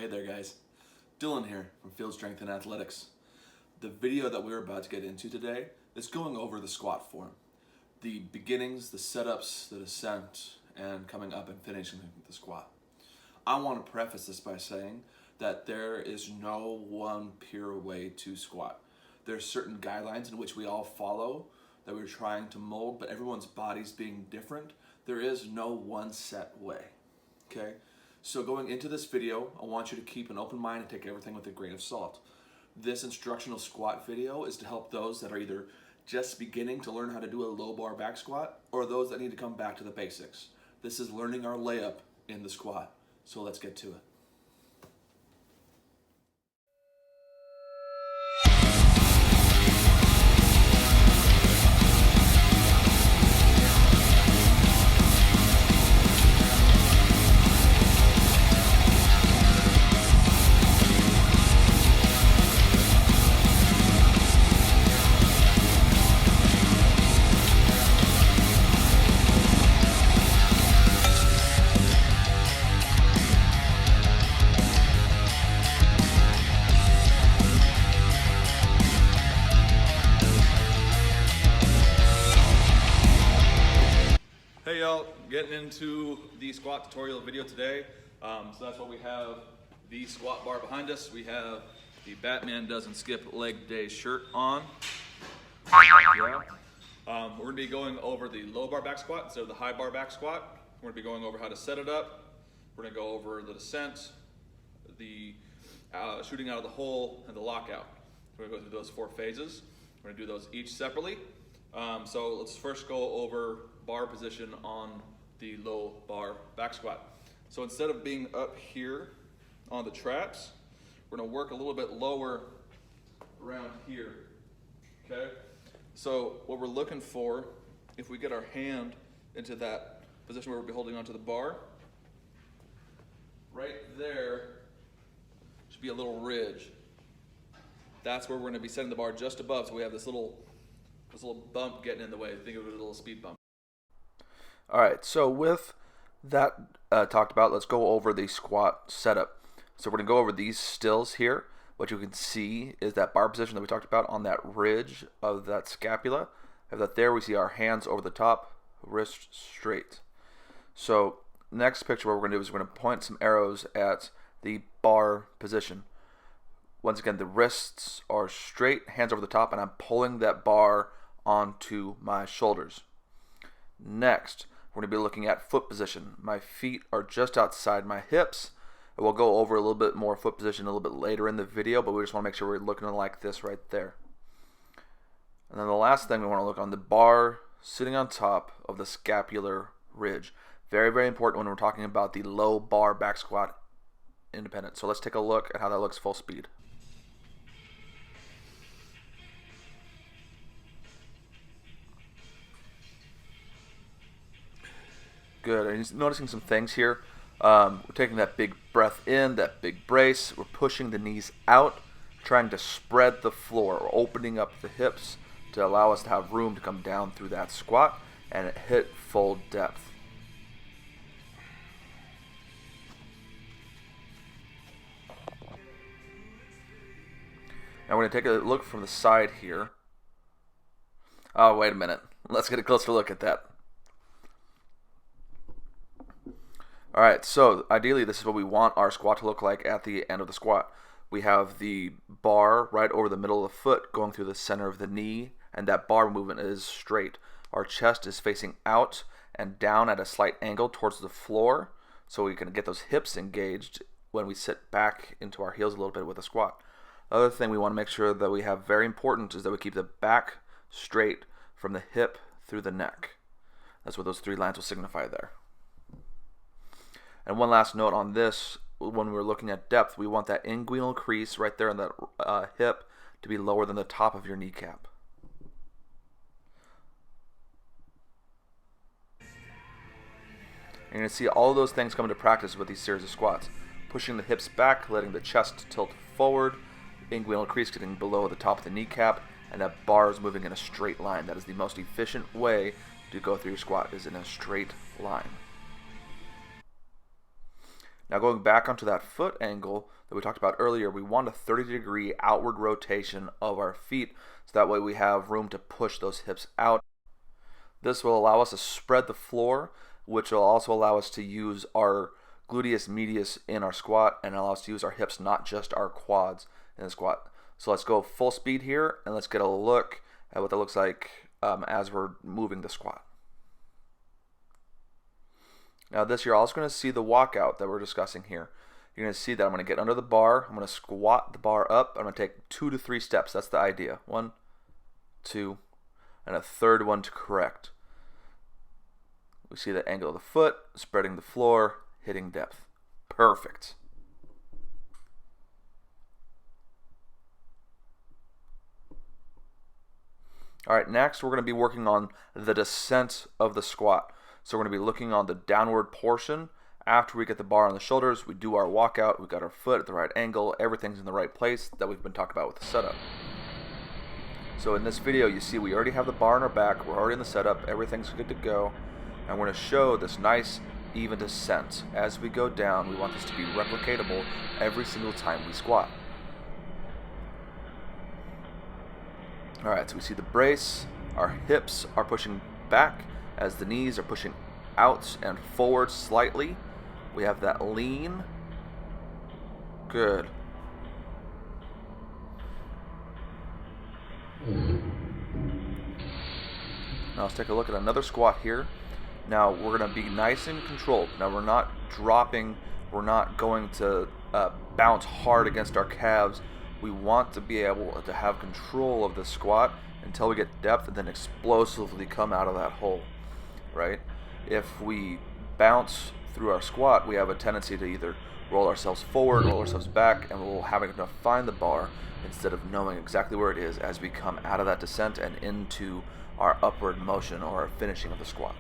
Hey there guys, Dylan here from Field Strength and Athletics. The video that we're about to get into today is going over the squat form. The beginnings, the setups, the descent, and coming up and finishing the squat. I want to preface this by saying that there is no one pure way to squat. There's certain guidelines in which we all follow that we're trying to mold, but everyone's body's being different. There is no one set way, okay? So going into this video, I want you to keep an open mind and take everything with a grain of salt. This instructional squat video is to help those that are either just beginning to learn how to do a low bar back squat or those that need to come back to the basics. This is learning our layup in the squat. So let's get to it. Hey y'all, getting into the squat tutorial video today. So that's what we have, the squat bar behind us. We have the Batman Doesn't Skip Leg Day shirt on. Yeah. We're gonna be going over the low bar back squat instead of the high bar back squat. We're gonna be going over how to set it up. We're gonna go over the descent, the shooting out of the hole, and the lockout. We're gonna go through those 4 phases. We're gonna do those each separately. So let's first go over bar position on the low bar back squat. So instead of being up here on the traps, we're gonna work a little bit lower around here, okay? So what we're looking for, if we get our hand into that position where we'll be holding onto the bar, right there should be a little ridge. That's where we're gonna be setting the bar just above, so we have this little bump getting in the way. Think of it as a little speed bump. All right, so with that talked about, let's go over the squat setup. So we're gonna go over these stills here. What you can see is that bar position that we talked about on that ridge of that scapula. Have that there, we see our hands over the top, wrist straight. So next picture, what we're gonna do is we're gonna point some arrows at the bar position. Once again, the wrists are straight, hands over the top, and I'm pulling that bar onto my shoulders. Next, we're going to be looking at foot position. My feet are just outside my hips. We'll go over a little bit more foot position a little bit later in the video, but we just want to make sure we're looking like this right there. And then the last thing we want to look on the bar sitting on top of the scapular ridge. Very, very important when we're talking about the low bar back squat independent. So let's take a look at how that looks full speed. Good. And you're noticing some things here. We're taking that big breath in, that big brace. We're pushing the knees out, trying to spread the floor, or opening up the hips to allow us to have room to come down through that squat and hit full depth. Now we're going to take a look from the side here. Oh, wait a minute. Let's get a closer look at that. Alright, so ideally this is what we want our squat to look like at the end of the squat. We have the bar right over the middle of the foot going through the center of the knee, and that bar movement is straight. Our chest is facing out and down at a slight angle towards the floor, so we can get those hips engaged when we sit back into our heels a little bit with a squat. The other thing we want to make sure that we have very important is that we keep the back straight from the hip through the neck. That's what those 3 lines will signify there. And one last note on this, when we're looking at depth, we want that inguinal crease right there in that hip to be lower than the top of your kneecap. You're going to see all of those things come into practice with these series of squats. Pushing the hips back, letting the chest tilt forward, inguinal crease getting below the top of the kneecap, and that bar is moving in a straight line. That is the most efficient way to go through your squat, is in a straight line. Now going back onto that foot angle that we talked about earlier, we want a 30-degree outward rotation of our feet, so that way we have room to push those hips out. This will allow us to spread the floor, which will also allow us to use our gluteus medius in our squat and allow us to use our hips, not just our quads in the squat. So let's go full speed here and let's get a look at what that looks like as we're moving the squat. Now this, you're also going to see the walkout that we're discussing here. You're going to see that I'm going to get under the bar, I'm going to squat the bar up, I'm going to take 2 to 3 steps. That's the idea. 1, 2, and a third one to correct. We see the angle of the foot, spreading the floor, hitting depth. Perfect. All right, next we're going to be working on the descent of the squat. So we're going to be looking on the downward portion. After we get the bar on the shoulders, we do our walkout, we got our foot at the right angle, everything's in the right place that we've been talking about with the setup. So in this video, you see we already have the bar on our back, we're already in the setup, everything's good to go. And we're going to show this nice, even descent. As we go down, we want this to be replicatable every single time we squat. All right, so we see the brace, our hips are pushing back as the knees are pushing out and forward slightly. We have that lean. Good. Now let's take a look at another squat here. Now we're going to be nice and controlled. Now we're not dropping, we're not going to bounce hard against our calves. We want to be able to have control of the squat until we get depth and then explosively come out of that hole, right? If we bounce through our squat, we have a tendency to either roll ourselves forward, roll ourselves back, and we'll having to find the bar instead of knowing exactly where it is as we come out of that descent and into our upward motion or our finishing of the squat.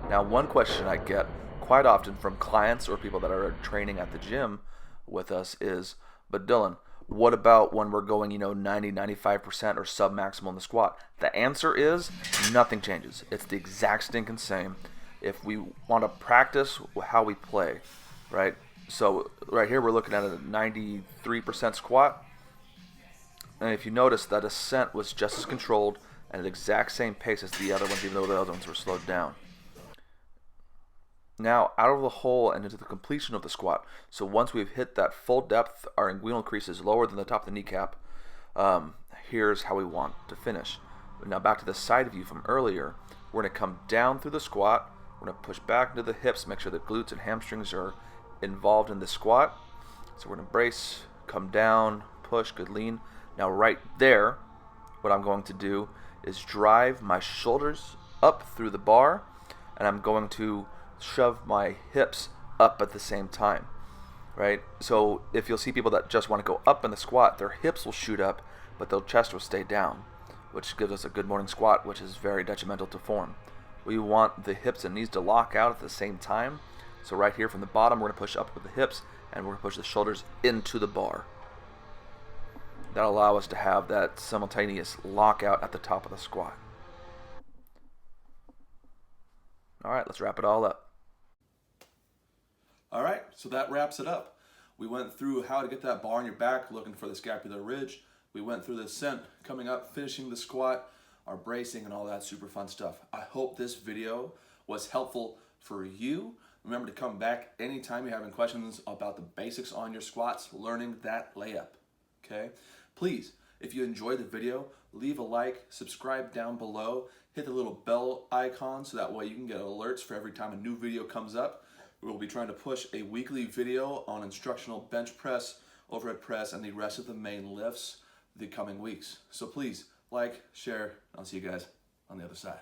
Now, one question I get quite often from clients or people that are training at the gym with us is, but Dylan, what about when we're going, 90, 95% or sub-maximal in the squat? The answer is nothing changes. It's the exact stinking same. If we want to practice how we play, right? So right here we're looking at a 93% squat. And if you notice, that ascent was just as controlled and at the exact same pace as the other ones, even though the other ones were slowed down. Now out of the hole and into the completion of the squat. So once we've hit that full depth, our inguinal crease is lower than the top of the kneecap. Here's how we want to finish. Now back to the side view from earlier. We're going to come down through the squat. We're going to push back into the hips, make sure the glutes and hamstrings are involved in the squat. So we're going to brace, come down, push, good lean. Now right there, what I'm going to do is drive my shoulders up through the bar, and I'm going to shove my hips up at the same time, right? So if you'll see people that just want to go up in the squat, their hips will shoot up, but their chest will stay down, which gives us a good morning squat, which is very detrimental to form. We want the hips and knees to lock out at the same time. So right here from the bottom, we're going to push up with the hips, and we're going to push the shoulders into the bar. That'll allow us to have that simultaneous lockout at the top of the squat. All right, let's wrap it all up. All right, so that wraps it up. We went through how to get that bar on your back, looking for the scapular ridge. We went through the ascent, coming up, finishing the squat, our bracing, and all that super fun stuff. I hope this video was helpful for you. Remember to come back anytime you're having questions about the basics on your squats, learning that layup, okay? Please, if you enjoyed the video, leave a like, subscribe down below, hit the little bell icon so that way you can get alerts for every time a new video comes up. We'll be trying to push a weekly video on instructional bench press, overhead press, and the rest of the main lifts the coming weeks. So please, like, share, and I'll see you guys on the other side.